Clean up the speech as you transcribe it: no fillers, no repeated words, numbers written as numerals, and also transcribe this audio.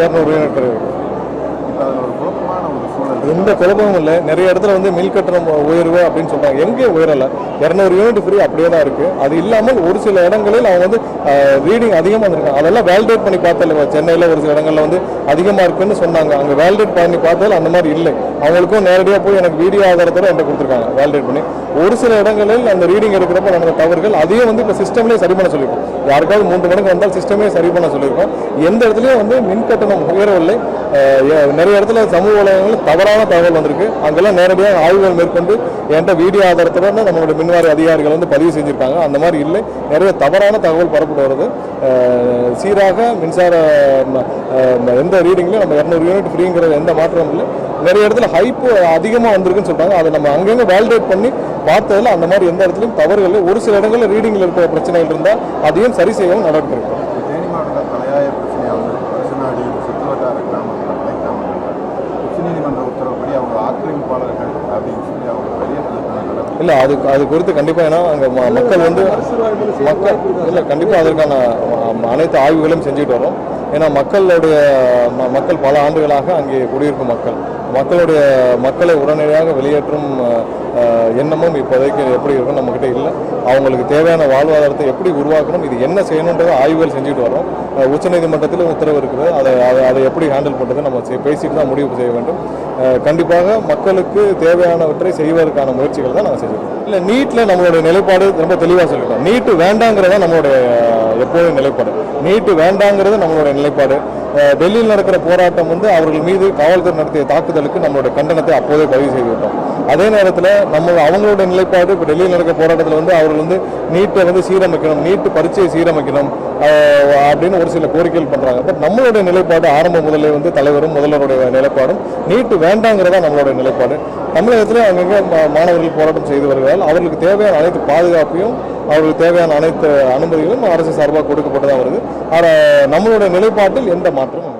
200 unit பெறுவீங்க. எந்த குழப்பமும் இல்லை. நிறைய இடத்துல வந்து மில் கட்டணம் உயர்வு அப்படின்னு சொல்றாங்க. எங்கே உயரலை, 200 யூனிட் ஃப்ரீ அப்படியே தான் இருக்கு. அது இல்லாமல் ஒரு சில இடங்களில் அவங்க வந்து ரீடிங் அதிகமாக வந்திருக்காங்க. அதெல்லாம் வேலிடேட் பண்ணி பார்த்ததில்ல. சென்னையில் ஒரு சில இடங்களில் வந்து அதிகமாக இருக்குன்னு சொன்னாங்க. அங்கே வேலிடேட் பண்ணி பார்த்ததில் அந்த மாதிரி இல்லை. அவங்களுக்கும் நேரடியாக போய் எனக்கு வீடியோ ஆதாரத்தோடு என்கிட்ட கொடுத்துருக்காங்க வேலிடேட் பண்ணி. ஒரு சில இடங்களில் அந்த ரீடிங் எடுக்கிறப்ப நடந்த தவறுகள் அதையும் வந்து இப்போ சிஸ்டம்லேயே சரி பண்ண சொல்லியிருக்கோம். யாருக்காவது 3 மடங்கு வந்தால் சிஸ்டமே சரி பண்ண சொல்லியிருக்கோம். எந்த இடத்துலையும் வந்து மின் கட்டணம் உயரவில்லை. நிறைய இடத்துல சமூக வலைதளங்களில் தவறான தகவல் வந்திருக்கு. அங்கெல்லாம் நேரடியாக ஆய்வுகள் மேற்கொண்டு என்கிட்ட வீடியோ ஆதாரத்தோட நம்மளோட மின்வாரிய அதிகாரிகள் வந்து பதிவு செஞ்சுருக்காங்க. அந்த மாதிரி இல்லை. நிறைய தவறான தகவல் பரப்பிட்டு வருது. சீராக மின்சார எந்த ரீடிங்லையும் நம்ம 200 யூனிட் ஃப்ரீங்கிறது எந்த மாற்றமும் இல்லை. நிறைய இடத்துல ஹைப்பு அதிகமாக வந்திருக்குன்னு சொல்கிறாங்க. அதை நம்ம அங்கங்கே வேலிடேட் பண்ணி பார்த்ததில் அந்த மாதிரி எந்த இடத்துலையும் தவறுகள். ஒரு சில இடங்களில் ரீடிங்கில் இருக்கிற பிரச்சனைகள் இருந்தால் அதையும் சரி செய்யவும் நடவடிக்கை இருக்கும். தேனி மாவட்டத்தில் தலையாய பிரச்சனையாக வந்து அரசநாடி சுற்றுவட்டார கிராமங்கள் உச்சநீதிமன்ற உத்தரவுப்படி அவங்க ஆக்கிரமிப்பாளர்கள் அப்படின்னு சொல்லி அவங்க வெளியேற்றதுக்கான நடவடிக்கை இல்லை. அது குறித்து கண்டிப்பாக ஏன்னா அங்கே மக்கள் வந்து மக்கள் இல்லை கண்டிப்பாக அதற்கான அனைத்து ஆய்வுகளும் செஞ்சுட்டு வரோம். ஏன்னா மக்கள் பல ஆண்டுகளாக அங்கே குடியிருக்கும் மக்களை உடனடியாக வெளியேற்றும் எண்ணமும் இப்போதைக்கு எப்படி இருக்கும் நம்மக்கிட்ட இல்லை. அவங்களுக்கு தேவையான வாழ்வாதாரத்தை எப்படி உருவாக்கணும், இது என்ன செய்யணுன்றதை ஆய்வுகள் செஞ்சுட்டு வரோம். உச்சநீதிமன்றத்தில் உத்தரவு இருக்குது. அதை எப்படி ஹேண்டில் பண்ணுறது நம்ம பேசிட்டு தான் முடிவு செய்ய வேண்டும். கண்டிப்பாக மக்களுக்கு தேவையானவற்றை செய்வதற்கான முயற்சிகள் தான் நாங்கள் செஞ்சுருக்கோம். இல்லை நீட்டில் நம்மளுடைய நிலைப்பாடு ரொம்ப தெளிவாக சொல்லிட்டோம். நீட்டு வேண்டாங்கிறத நம்மளுடைய எப்போதும் நிலைப்பாடு. நீட்டு வேண்டாங்கிறது நம்மளுடைய நிலைப்பாடு. டெல்லியில் நடக்கிற போராட்டம் வந்து அவர்கள் மீது காவல்துறை நடத்திய தாக்குதலுக்கு நம்மளுடைய கண்டனத்தை அப்போதே பதிவு செய்து விட்டோம். அதே நேரத்தில் அவங்களுடைய நிலைப்பாடு இப்போ டெல்லியில் நடக்கிற போராட்டத்தில் வந்து அவர்கள் வந்து நீட்டை வந்து சீரமைக்கணும், நீட்டு பரீட்சையை சீரமைக்கணும் அப்படின்னு ஒரு சில கோரிக்கைகள் பண்ணுறாங்க. பட் நம்மளுடைய நிலைப்பாடு ஆரம்ப முதலே வந்து தலைவரும் முதல்வருடைய நிலைப்பாடும் நீட்டு வேண்டாங்கிறதா நம்மளுடைய நிலைப்பாடு. தமிழகத்தில் அங்கங்கே மாணவர்கள் போராட்டம் செய்து வருகிறார்கள். அவர்களுக்கு தேவையான அனைத்து பாதுகாப்பையும் அவர்களுக்கு தேவையான அனைத்து அனுமதிகளும் அரசு சார்பாக கொடுக்கப்பட்டு தான் வருது. ஆனால் நம்மளுடைய நிலைப்பாட்டில் எந்த மாற்றமும்